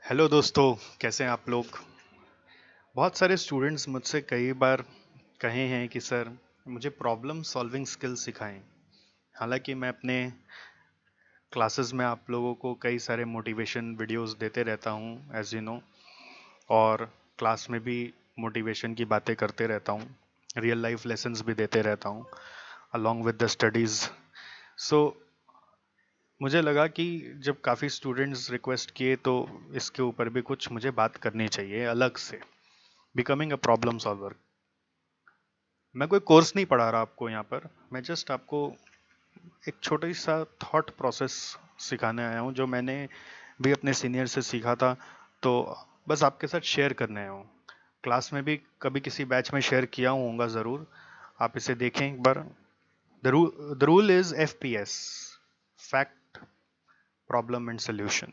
Hello दोस्तों, कैसे हैं आप लोग। बहुत सारे स्टूडेंट्स मुझसे कई बार कहे हैं कि सर मुझे प्रॉब्लम सॉल्विंग स्किल्स सिखाएं। हालांकि मैं अपने क्लासेस में आप लोगों को कई सारे मोटिवेशन वीडियोस देते रहता हूं एज यू नो, और क्लास में भी मोटिवेशन की बातें करते रहता हूं, रियल लाइफ लेसन्स भी देते रहता हूं अलोंग विद द स्टडीज़। सो मुझे लगा कि जब काफ़ी स्टूडेंट्स रिक्वेस्ट किए तो इसके ऊपर भी कुछ मुझे बात करनी चाहिए अलग से। Becoming a problem solver. मैं कोई कोर्स नहीं पढ़ा रहा आपको यहाँ पर, मैं जस्ट आपको एक छोटा सा थॉट प्रोसेस सिखाने आया हूँ जो मैंने भी अपने सीनियर से सीखा था। तो बस आपके साथ शेयर करने आया हूँ। क्लास में भी कभी किसी बैच में शेयर किया होगा ज़रूर, आप इसे देखें एक बार। The rule is FPS, fact, problem and solution.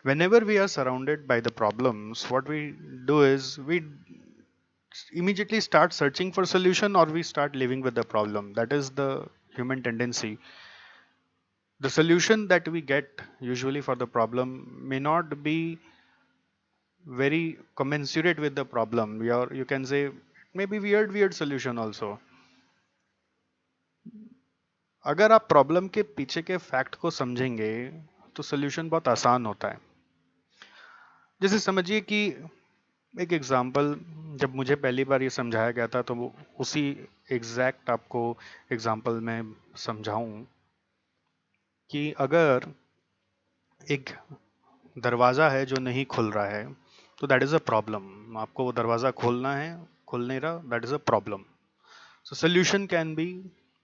Whenever we are surrounded by the problems, what we do is we immediately start searching for solution, or we start living with the problem. That is the human tendency. The solution that we get usually for the problem may not be very commensurate with the problem. You can say maybe weird solution also. अगर आप problem के पीछे के fact को समझेंगे तो solution बहुत आसान होता है। जैसे समझिए कि एक एग्जाम्पल, जब मुझे पहली बार ये समझाया गया था तो वो उसी एग्जैक्ट आपको एग्जाम्पल में समझाऊं कि अगर एक दरवाज़ा है जो नहीं खुल रहा है तो दैट इज़ अ प्रॉब्लम। आपको वो दरवाज़ा खोलना है, खुल नहीं रहा, that is a problem. So solution can be,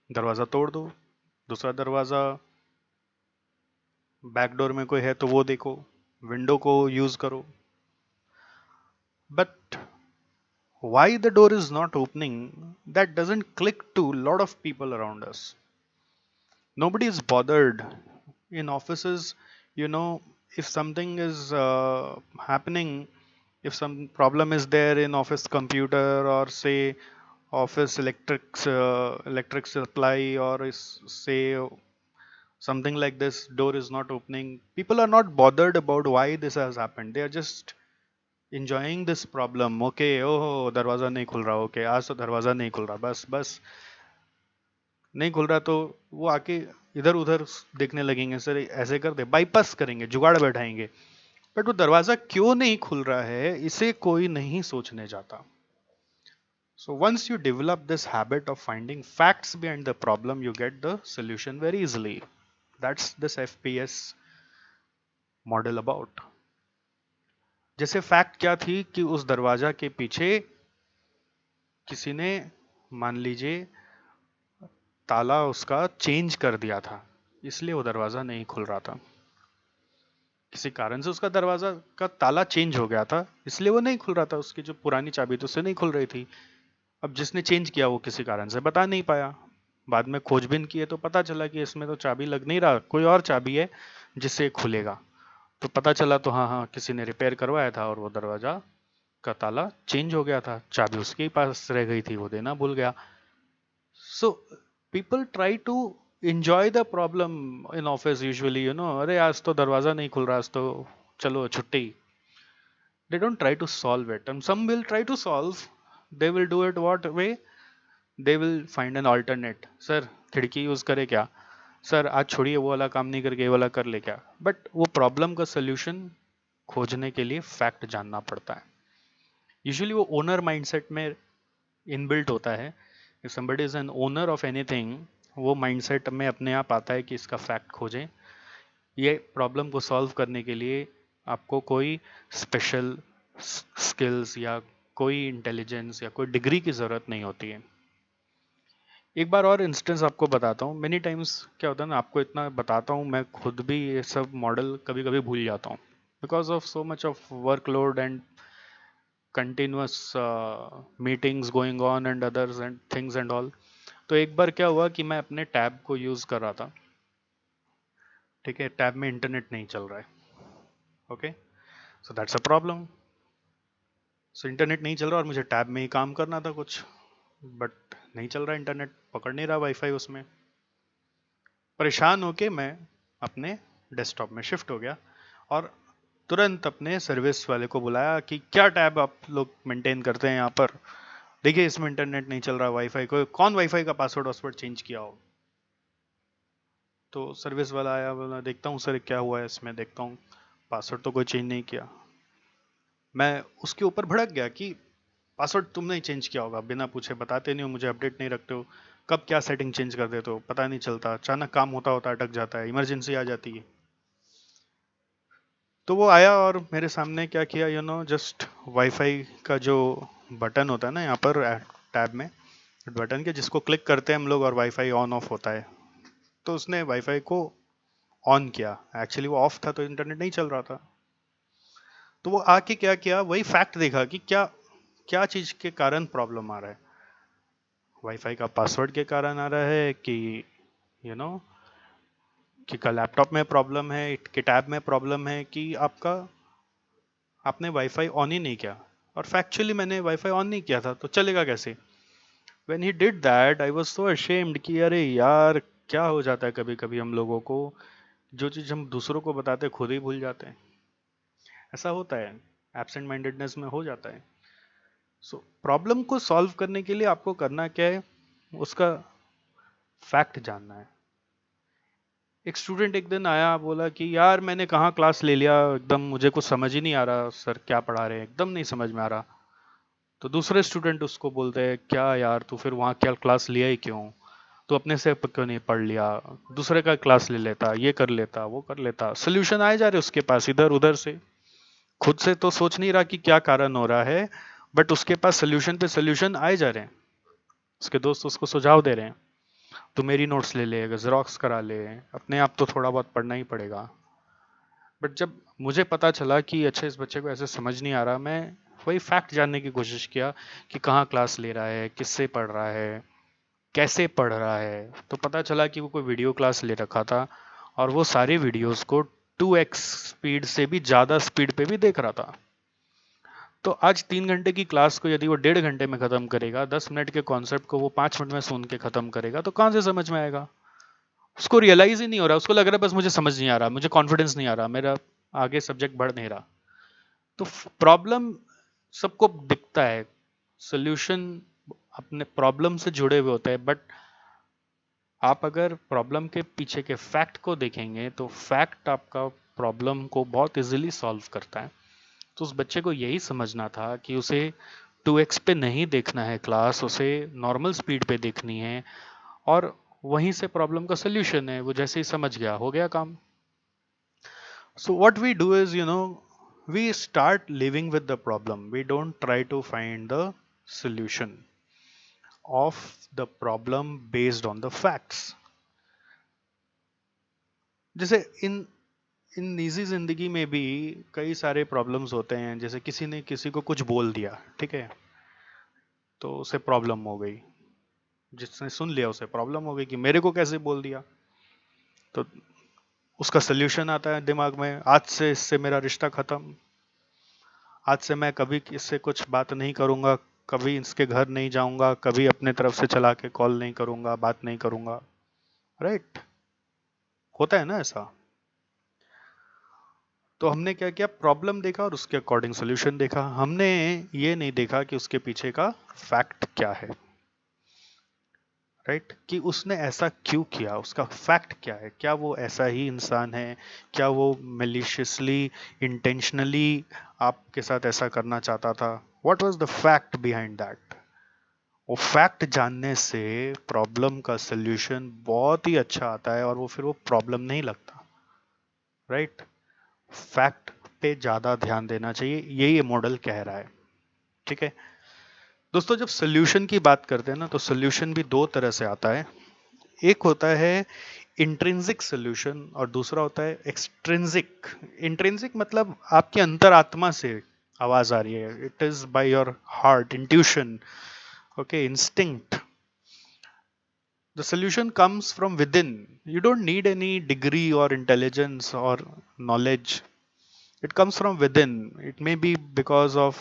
दरवाज़ा तोड़ दो, दूसरा दरवाज़ा बैक डोर में कोई है तो वो देखो, विंडो को यूज़ करो। But why the door is not opening, that doesn't click to a lot of people around us. Nobody is bothered. In offices, you know, if something is happening, if some problem is there in office computer, or say office electric supply, or say something like this, door is not opening, people are not bothered about why this has happened. They are just enjoying this problem. Okay, ओहो दरवाजा नहीं खुल रहा, okay आज तो दरवाजा नहीं खुल रहा, बस बस नहीं खुल रहा तो वो आके इधर उधर देखने लगेंगे, सर ऐसे कर दे, बाईपास करेंगे, जुगाड़ बैठाएंगे। बट वो दरवाजा क्यों नहीं खुल रहा है इसे कोई नहीं सोचने जाता। So once you develop this habit of finding facts behind the problem, you get the solution very easily. That's this FPS model about. जैसे फैक्ट क्या थी कि उस दरवाजा के पीछे किसी ने, मान लीजिए, ताला उसका चेंज कर दिया था, इसलिए वो दरवाजा नहीं खुल रहा था। किसी कारण से उसका दरवाजा का ताला चेंज हो गया था, इसलिए वो नहीं खुल रहा था। उसकी जो पुरानी चाबी थी उससे नहीं खुल रही थी। अब जिसने चेंज किया वो किसी कारण से बता नहीं पाया। बाद में खोजबीन किए तो पता चला कि इसमें तो चाबी लग नहीं रहा, कोई और चाबी है जिससे खुलेगा। तो पता चला तो हाँ हाँ, किसी ने रिपेयर करवाया था और वो दरवाजा का ताला चेंज हो गया था, चाबी उसके ही पास रह गई थी, वो देना भूल गया। So people try to enjoy the problem in office usually, अरे आज तो दरवाजा नहीं खुल रहा, आज तो चलो छुट्टी। They don't try to solve it, and some will try to solve. They will do it what way? They will find an alternate. Sir खिड़की यूज करे क्या, सर आज छोड़िए वो वाला काम नहीं करके ये वाला कर ले क्या। बट वो प्रॉब्लम का सोल्यूशन खोजने के लिए फैक्ट जानना पड़ता है। यूजुअली वो ओनर माइंडसेट में इनबिल्ट होता है। If somebody is an owner of anything, वो माइंडसेट में अपने आप आता है कि इसका फैक्ट खोजें। ये प्रॉब्लम को सॉल्व करने के लिए आपको कोई स्पेशल स्किल्स या कोई इंटेलिजेंस या कोई डिग्री की ज़रूरत नहीं होती है। एक बार और इंस्टेंस आपको बताता हूँ। मेनी टाइम्स क्या होता है ना, आपको इतना बताता हूँ, मैं खुद भी ये सब मॉडल कभी कभी भूल जाता हूँ, because of so much of workload and continuous meetings going on and others and things and all. तो एक बार क्या हुआ कि मैं अपने टैब को यूज़ कर रहा था। ठीक है, टैब में इंटरनेट नहीं चल रहा है। Okay, so that's a problem. So internet नहीं चल रहा और मुझे टैब में ही काम करना था कुछ, बट नहीं चल रहा, इंटरनेट पकड़ नहीं रहा, वाईफाई उसमें। परेशान होके मैं अपने डेस्कटॉप में शिफ्ट हो गया और तुरंत अपने सर्विस वाले को बुलाया कि क्या टैब आप लोग मेंटेन करते हैं यहाँ पर, देखिए इसमें इंटरनेट नहीं चल रहा, वाईफाई को कौन वाईफाई का पासवर्ड वासवर्ड चेंज किया हो। तो सर्विस वाला आया, बोला देखता हूँ सर क्या हुआ है इसमें, देखता हूँ पासवर्ड तो कोई चेंज नहीं किया। मैं उसके ऊपर भड़क गया कि पासवर्ड तुमने ही चेंज किया होगा, बिना पूछे बताते नहीं हो मुझे, अपडेट नहीं रखते हो, कब क्या सेटिंग चेंज कर देते हो पता नहीं चलता, अचानक काम होता होता अटक जाता है, इमरजेंसी आ जाती है। तो वो आया और मेरे सामने क्या किया, जस्ट वाईफाई का जो बटन होता है ना यहाँ पर टैब में, बटन के जिसको क्लिक करते हैं हम लोग और वाईफाई ऑन ऑफ होता है, तो उसने वाईफाई को ऑन किया। एक्चुअली वो ऑफ था तो इंटरनेट नहीं चल रहा था। तो वो आके क्या किया, वही फैक्ट देखा कि क्या क्या चीज के कारण प्रॉब्लम आ रहा है, वाईफाई का पासवर्ड के कारण आ रहा है कि यू नो कि का लैपटॉप में प्रॉब्लम है, कि टैब में प्रॉब्लम है, कि आपने वाईफाई ऑन ही नहीं किया। और फैक्चुअली मैंने वाईफाई ऑन नहीं किया था तो चलेगा कैसे। When he did that I was so ashamed कि अरे यार, क्या हो जाता है कभी कभी हम लोगों को, जो चीज हम दूसरों को बताते हैं खुद ही भूल जाते हैं। ऐसा होता है, एब्सेंट माइंडेडनेस में हो जाता है। सो प्रॉब्लम को सॉल्व करने के लिए आपको करना क्या है, उसका फैक्ट जानना है। एक स्टूडेंट एक दिन आया, बोला कि यार मैंने कहाँ क्लास ले लिया, एकदम मुझे कुछ समझ ही नहीं आ रहा सर क्या पढ़ा रहे हैं, एकदम नहीं समझ में आ रहा। तो दूसरे स्टूडेंट उसको बोलते हैं क्या यार तू फिर वहाँ क्या क्लास लिया ही क्यों, तू अपने से क्यों नहीं पढ़ लिया, दूसरे का क्लास ले लेता, ये कर लेता वो कर लेता। सोल्यूशन आए जा रहे उसके पास इधर उधर से, खुद से तो सोच नहीं रहा कि क्या कारण हो रहा है, बट उसके पास सोल्यूशन पे सोल्यूशन आए जा रहे हैं। उसके दोस्त उसको सुझाव दे रहे हैं, तू मेरी नोट्स ले ले, जेरोक्स करा ले, अपने आप तो थोड़ा बहुत पढ़ना ही पड़ेगा। बट जब मुझे पता चला कि अच्छा इस बच्चे को ऐसे समझ नहीं आ रहा, मैं वही फैक्ट जानने की कोशिश किया कि कहाँ क्लास ले रहा है, किससे पढ़ रहा है, कैसे पढ़ रहा है। तो पता चला कि वो कोई वीडियो क्लास ले रखा था और वो सारे वीडियोस को 2x स्पीड से भी ज़्यादा स्पीड पे भी देख रहा था। तो आज 3 घंटे की क्लास को यदि वो 1.5 घंटे में खत्म करेगा, 10 मिनट के कॉन्सेप्ट को वो 5 मिनट में सुन के खत्म करेगा, तो कहाँ से समझ में आएगा। उसको रियलाइज ही नहीं हो रहा, उसको लग रहा है बस मुझे समझ नहीं आ रहा, मुझे कॉन्फिडेंस नहीं आ रहा, मेरा आगे सब्जेक्ट बढ़ नहीं रहा। तो प्रॉब्लम सबको दिखता है, सोल्यूशन अपने प्रॉब्लम से जुड़े हुए होते हैं, बट आप अगर प्रॉब्लम के पीछे के फैक्ट को देखेंगे तो फैक्ट आपका प्रॉब्लम को बहुत इजीली सॉल्व करता है। तो उस बच्चे को यही समझना था कि उसे 2x पे नहीं देखना है क्लास, उसे नॉर्मल स्पीड पे देखनी है, और वहीं से प्रॉब्लम का सोल्यूशन है। वो जैसे ही समझ गया, हो गया काम। So what we do is, we start living with the problem. We don't try to find the solution of the problem based on the facts. जैसे इन इन निजी जिंदगी में भी कई सारे प्रॉब्लम्स होते हैं, जैसे किसी ने किसी को कुछ बोल दिया, ठीक है, तो उसे प्रॉब्लम हो गई, जिसने सुन लिया उसे प्रॉब्लम हो गई कि मेरे को कैसे बोल दिया। तो उसका सोल्यूशन आता है दिमाग में, आज से इससे मेरा रिश्ता खत्म, आज से मैं कभी इससे कुछ बात नहीं करूंगा, कभी इसके घर नहीं जाऊंगा, कभी अपने तरफ से चला के कॉल नहीं करूंगा, बात नहीं करूंगा। राइट, होता है ना ऐसा। तो हमने क्या किया, प्रॉब्लम देखा और उसके अकॉर्डिंग सोल्यूशन देखा, हमने ये नहीं देखा कि उसके पीछे का फैक्ट क्या है। राइट, कि उसने ऐसा क्यों किया, उसका फैक्ट क्या है, क्या वो ऐसा ही इंसान है, क्या वो मेलिशियसली इंटेंशनली आपके साथ ऐसा करना चाहता था, what was the fact behind that. वो फैक्ट जानने से प्रॉब्लम का सल्यूशन बहुत ही अच्छा आता है और वो फिर वो प्रॉब्लम नहीं लगता। राइट, फैक्ट पे ज्यादा ध्यान देना चाहिए, यही ये मॉडल कह रहा है। ठीक है दोस्तों, जब सल्यूशन की बात करते हैं ना, तो सल्यूशन भी दो तरह से आता है। एक होता है इंट्रिंसिक सॉल्यूशन और दूसरा होता है एक्सट्रिंसिक। इंट्रिंसिक मतलब आपकी अंतरात्मा से आवाज आ रही है, it is by your heart, intuition, okay, instinct. The solution comes from within. You don't need any degree or intelligence or knowledge. It comes from within. It may be because of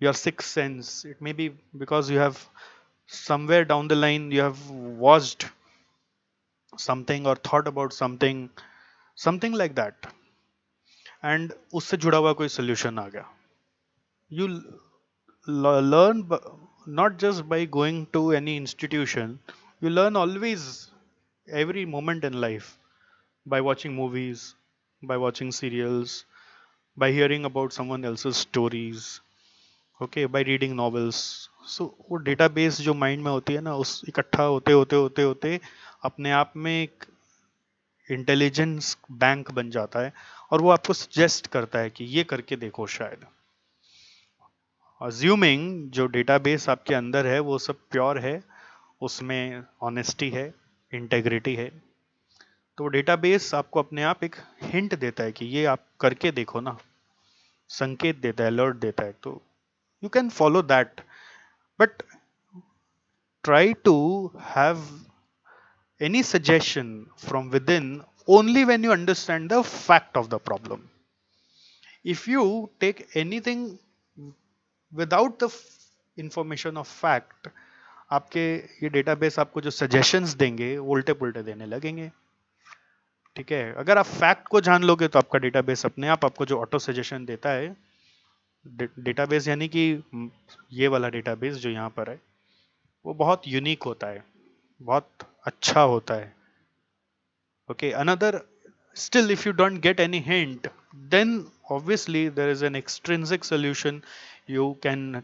your sixth sense. It may be because you have somewhere down the line you have watched something or thought about something, something like that. And उससे जुड़ा हुआ कोई solution आ गया. You learn not just by going to any institution. You learn always, every moment in life, by watching movies, by watching serials, by hearing about someone else's stories, okay, by reading novels. So वो database जो mind में होती है ना, उस इकट्ठा होते होते होते होते अपने आप में एक इंटेलिजेंस बैंक बन जाता है, और वो आपको सजेस्ट करता है कि ये करके देखो. शायद अज्यूमिंग जो डेटाबेस आपके अंदर है वो सब प्योर है, उसमें ऑनेस्टी है, इंटेग्रिटी है, तो डेटाबेस आपको अपने आप एक हिंट देता है कि ये आप करके देखो ना, संकेत देता है, अलर्ट देता है, तो you can follow that. But try to have any suggestion from within only when you understand the fact of the problem. If you take anything without the information of fact, आपके ये database आपको जो suggestions देंगे उल्टे पुल्टे देने लगेंगे. ठीक है, अगर आप फैक्ट को जान लोगे तो आपका डेटाबेस अपने आप आपको जो ऑटो सजेशन देता है, डेटाबेस यानी कि ये वाला डेटाबेस जो यहाँ पर है, वो बहुत यूनिक होता है, बहुत अच्छा होता है. Okay, another, still if you don't get any hint, then obviously there is an extrinsic solution. You can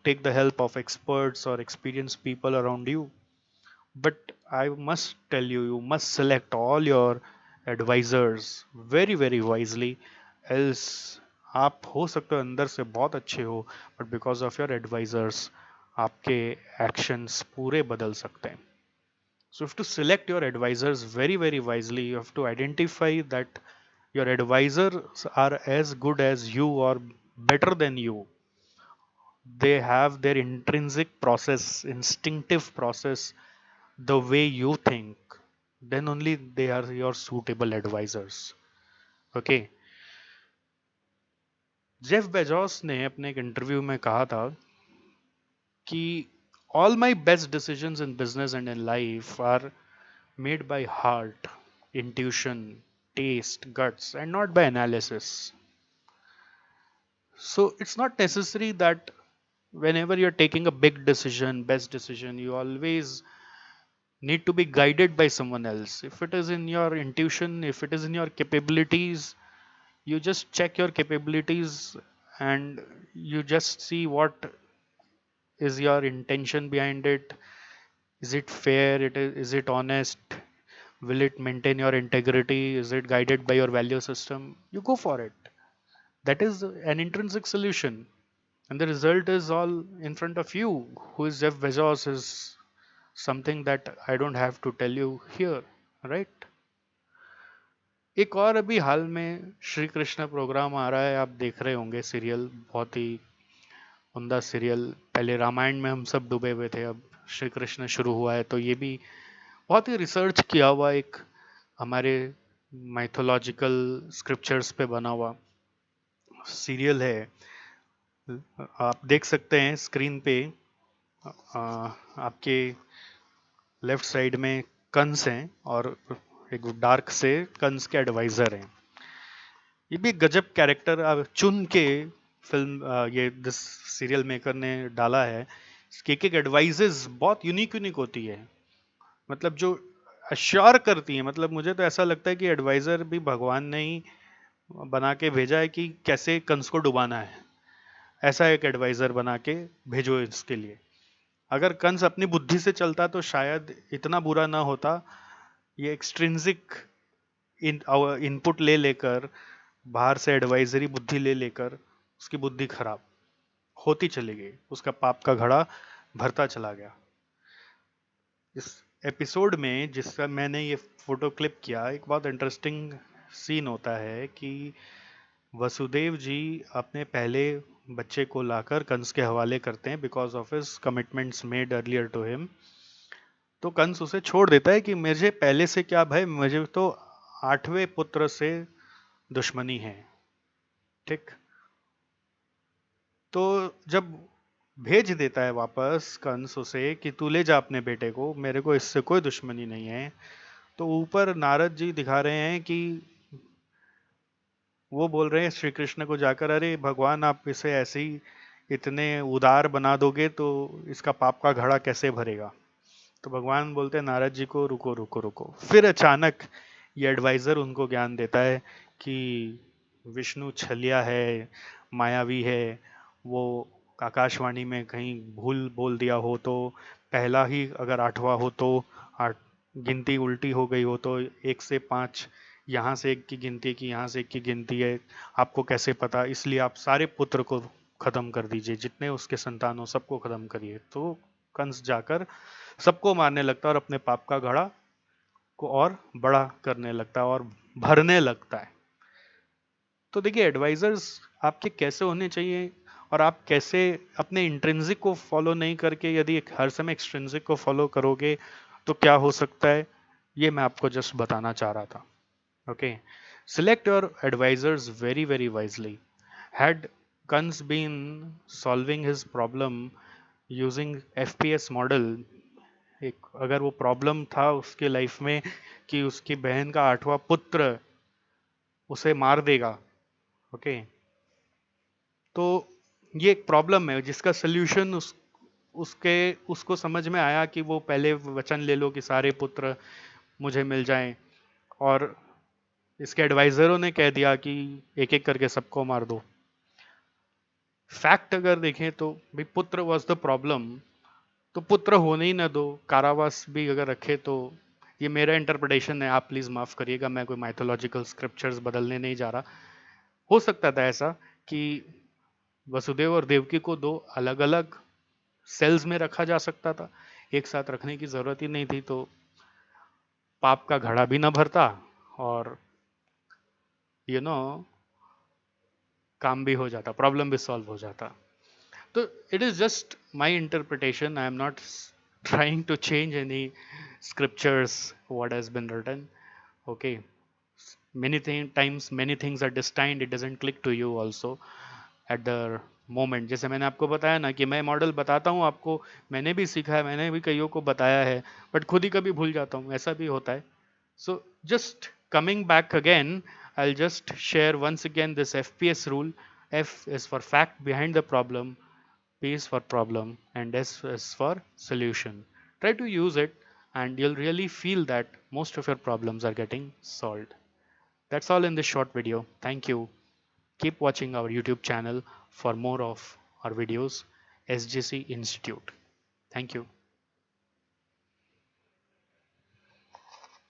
take the help of experts or experienced people around you. But I must tell you, you must select all your advisors very very wisely, else आप हो सकते हो अंदर से बहुत अच्छे हो, but because of your advisors आपके actions पूरे बदल सकते हैं. So you have to select your advisors very, very wisely. You have to identify that your advisors are as good as you or better than you. They have their intrinsic process, instinctive process, the way you think. Then only they are your suitable advisors. Okay. Jeff Bezos ने अपने एक interview में कहा था कि all my best decisions in business and in life are made by heart, intuition, taste, guts, and not by analysis. So it's not necessary that whenever you're taking a big decision, best decision, you always need to be guided by someone else. If it is in your intuition, if it is in your capabilities, you just check your capabilities and you just see what is your intention behind it. Is it fair? Is it honest? Will it maintain your integrity? Is it guided by your value system? You go for it. That is an intrinsic solution. And the result is all in front of you. Who is Jeff Bezos is something that I don't have to tell you here, right? एक और अभी हाल में Shri Krishna programme आ रहा है, आप देख रहे होंगे सीरियल, बहुत ही उम्दा सीरियल. पहले रामायण में हम सब डूबे हुए थे, अब श्री कृष्ण शुरू हुआ है, तो ये भी बहुत ही रिसर्च किया हुआ एक हमारे माइथोलॉजिकल स्क्रिप्चर्स पे बना हुआ सीरियल है. आप देख सकते हैं स्क्रीन पे, आपके लेफ्ट साइड में कंस हैं और एक डार्क से कंस के एडवाइजर हैं. ये भी गजब कैरेक्टर चुन के फिल्म ये दिस सीरियल मेकर ने डाला है. इसके एक एडवाइजेस बहुत यूनिक यूनिक होती है, मतलब जो अश्योर करती है. मतलब मुझे तो ऐसा लगता है कि एडवाइजर भी भगवान ने ही बना के भेजा है कि कैसे कंस को डुबाना है. ऐसा एक एडवाइजर बना के भेजो इसके लिए. अगर कंस अपनी बुद्धि से चलता तो शायद इतना बुरा ना होता. ये एक्सट्रिंसिक इनपुट ले लेकर, बाहर से एडवाइजरी बुद्धि ले लेकर उसकी बुद्धि खराब होती चली गई, उसका पाप का घड़ा भरता चला गया. इस एपिसोड में जिसका मैंने ये फोटो क्लिप किया, एक बहुत इंटरेस्टिंग सीन होता है कि वसुदेव जी अपने पहले बच्चे को लाकर कंस के हवाले करते हैं because of his commitments made earlier to him. तो कंस उसे छोड़ देता है कि मुझे पहले से क्या भय, मुझे तो 8वें पुत्र से दुश्मनी है. ठीक, तो जब भेज देता है वापस कंस उसे कि तू ले जा अपने बेटे को, मेरे को इससे कोई दुश्मनी नहीं है, तो ऊपर नारद जी दिखा रहे हैं कि वो बोल रहे हैं श्री कृष्ण को जाकर, अरे भगवान आप इसे ऐसे ही इतने उदार बना दोगे तो इसका पाप का घड़ा कैसे भरेगा। तो भगवान बोलते हैं नारद जी को, रुको रुको रुको। फिर अचानक ये एडवाइजर उनको ज्ञान देता है कि विष्णु छलिया है, मायावी है। वो आकाशवाणी में कहीं भूल बोल दिया हो तो पहला ही अगर आठवां हो तो आठ, गिनती उल्टी हो गई हो तो 1 से 5, यहाँ से एक की गिनती की, यहाँ से एक की गिनती है, आपको कैसे पता, इसलिए आप सारे पुत्र को खत्म कर दीजिए, जितने उसके संतान हो सबको खत्म करिए। तो कंस जाकर सबको मारने लगता है और अपने पाप का घड़ा को और बड़ा करने लगता है और भरने लगता है। तो देखिए एडवाइजर्स आपके कैसे होने चाहिए, और आप कैसे अपने इंट्रिंसिक को फॉलो नहीं करके यदि हर समय एक्सट्रिंसिक को फॉलो करोगे तो क्या हो सकता है, ये मैं आपको जस्ट बताना चाह रहा था। Okay, select your advisers very very wisely. Had Kunz been solving his problem using FPS model, एक अगर वो प्रॉब्लम था उसके लाइफ में कि उसकी बहन का 8वां पुत्र उसे मार देगा, ओके, तो ये एक प्रॉब्लम है जिसका सोल्यूशन उसके उसको समझ में आया कि वो पहले वचन ले लो कि सारे पुत्र मुझे मिल जाएं, और इसके एडवाइजरों ने कह दिया कि एक एक करके सबको मार दो। फैक्ट अगर देखें तो भाई पुत्र वॉज द प्रॉब्लम, तो पुत्र होने ही ना दो, कारावास भी अगर रखे तो, ये मेरा इंटरप्रिटेशन है, आप प्लीज माफ करिएगा, मैं कोई माइथोलॉजिकल स्क्रिप्चर्स बदलने नहीं जा रहा। हो सकता था ऐसा कि वसुदेव और देवकी को दो अलग अलग सेल्स में रखा जा सकता था, एक साथ रखने की जरूरत ही नहीं थी, तो पाप का घड़ा भी ना भरता और यू नो काम भी हो जाता, प्रॉब्लम भी सॉल्व हो जाता। तो it is just my interpretation, I am not trying to change any scriptures what has been written. Okay, times many things are destined, it doesn't click to you also at the moment। जैसे मैंने आपको बताया ना कि मैं model बताता हूँ आपको, मैंने भी सीखा है, मैंने भी कईयों को बताया है, बट खुद ही कभी भूल जाता हूँ, ऐसा भी होता है। So just coming back again, I'll just share once again this FPS rule. F is for fact behind the problem, P is for problem, and S is for solution. Try to use it and you'll really feel that most of your problems are getting solved. That's all in this short video. Thank you. Keep watching our YouTube channel for more of our videos, SGC Institute. Thank you.